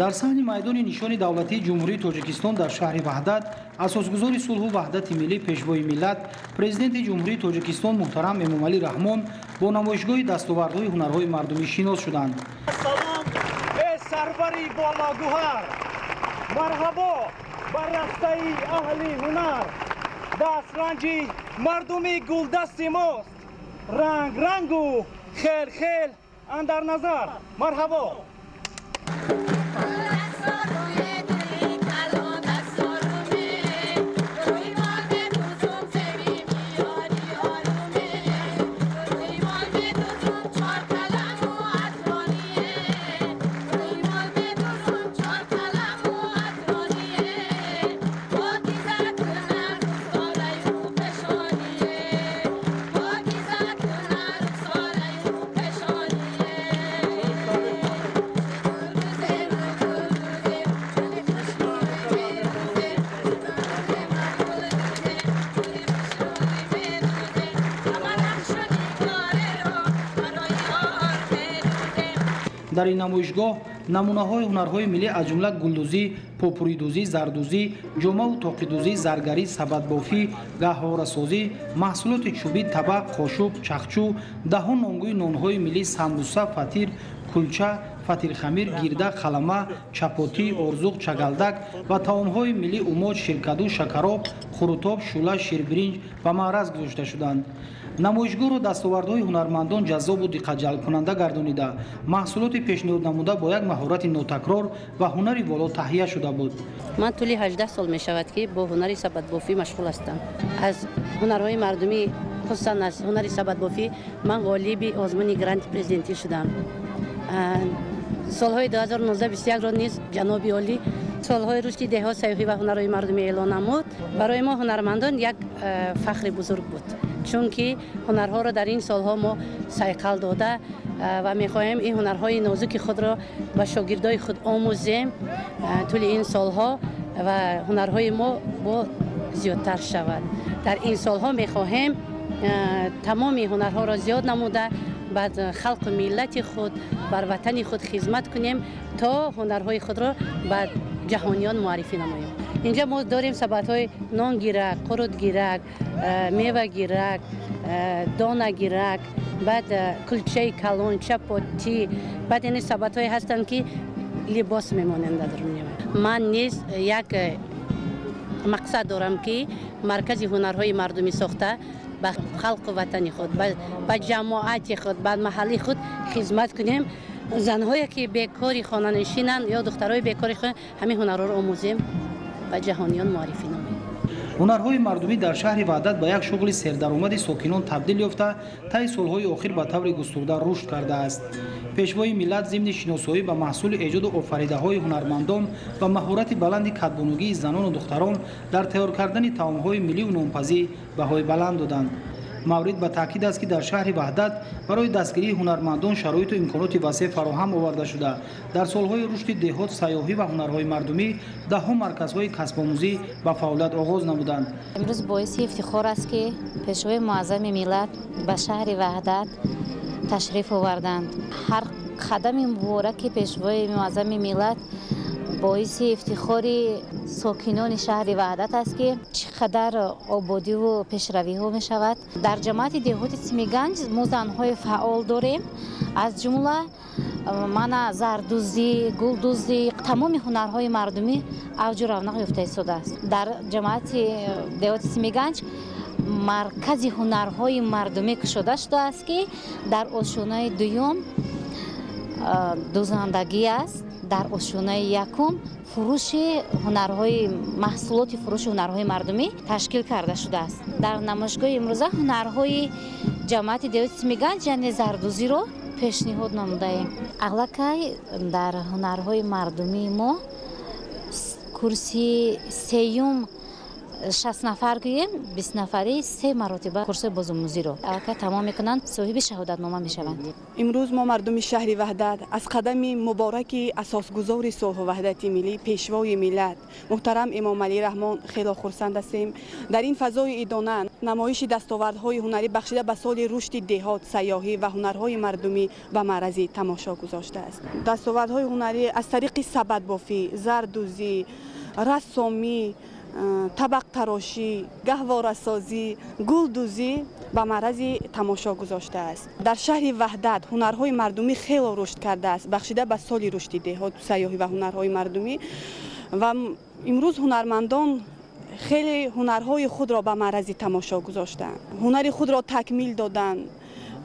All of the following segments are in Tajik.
дар саҳни майдони нишони давлатии ҷумҳурии тоҷикистон дар шаҳри ваҳдат асосгузори сулҳу ваҳдати миллӣ пешвои миллат президенти ҷумҳурии тоҷикистон муҳтарам эмомалӣ раҳмон бо намоишгоҳи дастовардҳои ҳунарҳои мардумӣ шинос шуданд. салом сарвари болагӯҳар, марҳабо ба рафтаи аҳли ҳунар. дастранҷи мардуми гулдасти мост, ранг рангу хел хел андар назар. марҳабо. дар ин намоишгоҳ намунаҳои ҳунарҳои миллӣ аз ҷумла гулдӯзӣ, попуридӯзӣ, зардӯзӣ, ҷомаву тоқидӯзӣ, заргарӣ, сабадбофӣ, гаҳворасозӣ, маҳсулоти чӯбӣ, табақ, қошуб, чахчӯ, даҳон номгӯи нонҳои миллӣ, самбуса, фатир, кулча, фатирхамир, гирда, қалама, чапотӣ, орзуқ, чагалдак ва таомҳои миллӣ умоч, ширкаду, шакароб, хурутоб, шула, ширбиринҷ ба маъраз гузошта шуданд. намоишгоҳро дастовардҳои ҳунармандон ҷаззобу диққатҷалбкунанда гардонида маҳсулоти пешниҳод намуда бо як маҳорати нотакрор ва ҳунари воло таҳия шуда буд. ман тӯли 18 сол мешавад ки бо ҳунари сабадбофӣ машғул ҳастам. аз ҳунарҳои мардумӣ, хусусан аз ҳунари сабадбофӣ ман ғолиби озмуни гранти президентӣ шудам. солҳои 2019-21 ро низ ҷаноби олӣ солҳои рушди деҳот, сайёҳӣ ва ҳунарҳои мардумӣ эълон намуд. барои мо ҳунармандон як фахри бузург буд, чунки ҳунарҳоро дар ин солҳо мо сайқал дода ва мехоҳем ин ҳунарҳои нозуки худро ба шогирдои худ омӯзем тӯли ин солҳо ва ҳунарҳои мо бо зиёдтар шавад. дар ин солҳо мехоҳем тамоми ҳунарҳоро зиёд намуда ба халқу миллати худ, бар ватани худ хизмат кунем то ҳунарҳои худро ба ҷаҳониён муаррифӣ намоем. инҷа мо дорем сабатҳои нон гирак, қурут гирак, мева гирак, дона гирак, баъд кулчаи калон, чапоти, баъд яъне сабатҳое ҳастанд ки либос мемонанд дар дуния. ман низ як мақсад дорам ки маркази ҳунарҳои мардумӣ сохта ба халқу ватани худ, ба ҷамоати худ, ба маҳалли худ хизмат кунем. занҳое ки бекори хонанишинанд ё духтарои бекори хона ҳамин ҳунарҳоро омӯзем ба ҷаҳониён муаррифӣ намоем. ҳунарҳои мардумӣ дар шаҳри ваҳдат ба як шуғли сердаромади сокинон табдил ёфта таи солҳои охир ба таври густурда рушд кардааст. пешвои миллат зимни шиносоӣ ба маҳсули эҷоду офаридаҳои ҳунармандон ва маҳорати баланди катбонугии занону духтарон дар тайёр кардани таомҳои миллию нонпазӣ баҳои баланд доданд. маврид ба таъкид аст ки дар шаҳри ваҳдат барои дастгирии ҳунармандон шароиту имконоти васеъ фароҳам оварда шуда дар солҳои рушди деҳот, сайёҳӣ ва ҳунарҳои мардумӣ даҳҳо марказҳои касбомӯзӣ ба фаъолият оғоз намуданд. имрӯз боиси ифтихор аст ки пешвои муаззами миллат ба шаҳри ваҳдат ташриф оварданд. ҳар қадами мубораки пешвои муаззами миллат боиси ифтихори сокинони шаҳри ваҳдат аст ки чӣ қадар ободиву пешравиҳо мешавад. дар ҷамоати деҳоти Симиганҷ мо занҳои фаъол дорем. аз ҷумла мана зардӯзӣ, гулдӯзӣ, тамоми ҳунарҳои мардумӣ авҷу равнақ ёфта истодааст. дар ҷамоати деҳоти Симиганҷ маркази ҳунарҳои мардумӣ кушода шудааст ки дар осшонаи дуюм дӯзандагӣ аст, дар осшонаи якум фурӯши ҳунарҳои маҳсулоти фурӯши ҳунарҳои мардумӣ ташкил карда шудааст. дар намоишгоҳи имрӯза ҳунарҳои ҷамоати деҳоти Симиганҷ яъне зардӯзиро пешниҳод намудаем. аллакай дар ҳунарҳои мардумии мо курси сеюм 60 نفر گوییم 20 نفری 3 مرتبه کورس بازآموزی رو که تمام میکنند صاحب شهادتنامه میشوند. امروز ما مردم شهر وحدت از قدم مبارک اساسگذار صلح و وحدت ملی پیشوای ملت محترم امام علی رحمان خیلی خرسند هستیم. در این فضای ایدانه نمایش دستاوردهای هنری بخشیده به سال رشد دهات، سیاحی و هنرهای مردمی به معرض تماشا گذاشته است. دستاوردهای هنری از طریق سبد بافی، زردوزی، رسامی، طبق تراشی، گهواره سازی، گلدوزی به معرض تماشا گذاشته است. در شهر وحدت هنرهای مردمی خیلی رشد کرده است، بخشیده به سال رشد دهات، سیاحی و هنرهای مردمی و امروز هنرمندان خیلی هنرهای خود را به معرض تماشا گذاشتند. هنر خود را تکمیل دادند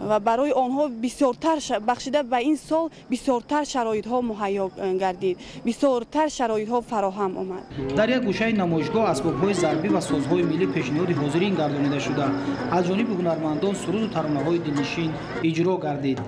و برای آنها بسیارتر بخشیده به این سال بسیارتر شرایط ها مهیا گردید، بسیارتر شرایط ها فراهم آمد. در یک گوشه نمایشگاه اسباب‌های ضربی و سازهای ملی پیشنهاد حاضرین گردانیده شده از جانب هنرمندان سرود و ترانه‌های دلنشین اجرا گردید.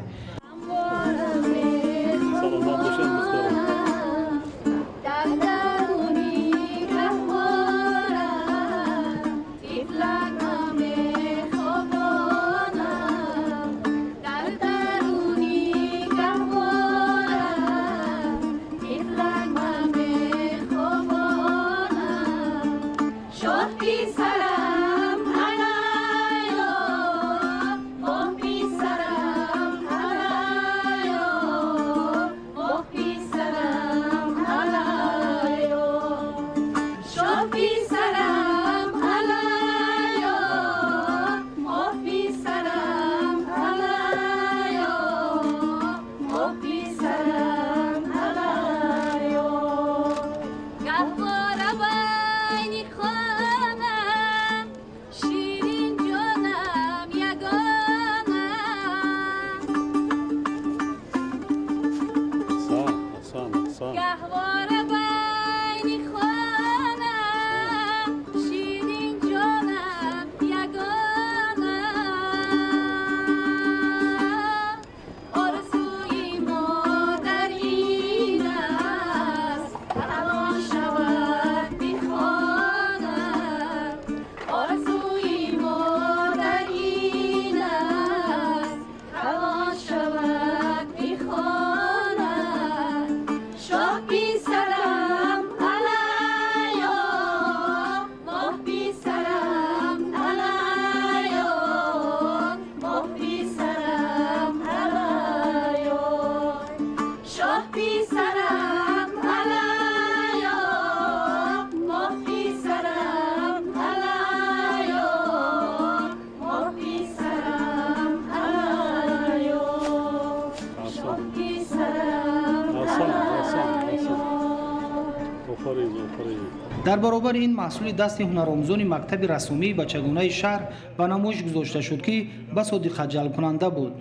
در برابر این محصول دست هنرآموزان مکتب رسامی بچگانه شهر به نمایش گذاشته شد که بسیار جلب کننده بود.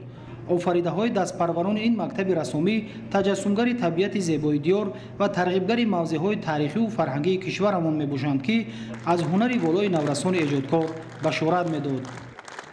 آفریده های دست پروران این مکتب رسامی تجسمگر طبیعت زیبای دیار و ترغیبگر موضع های تاریخی و فرهنگی کشورمان می باشند که از هنر والای نورسان ایجادکار بشارت می داد.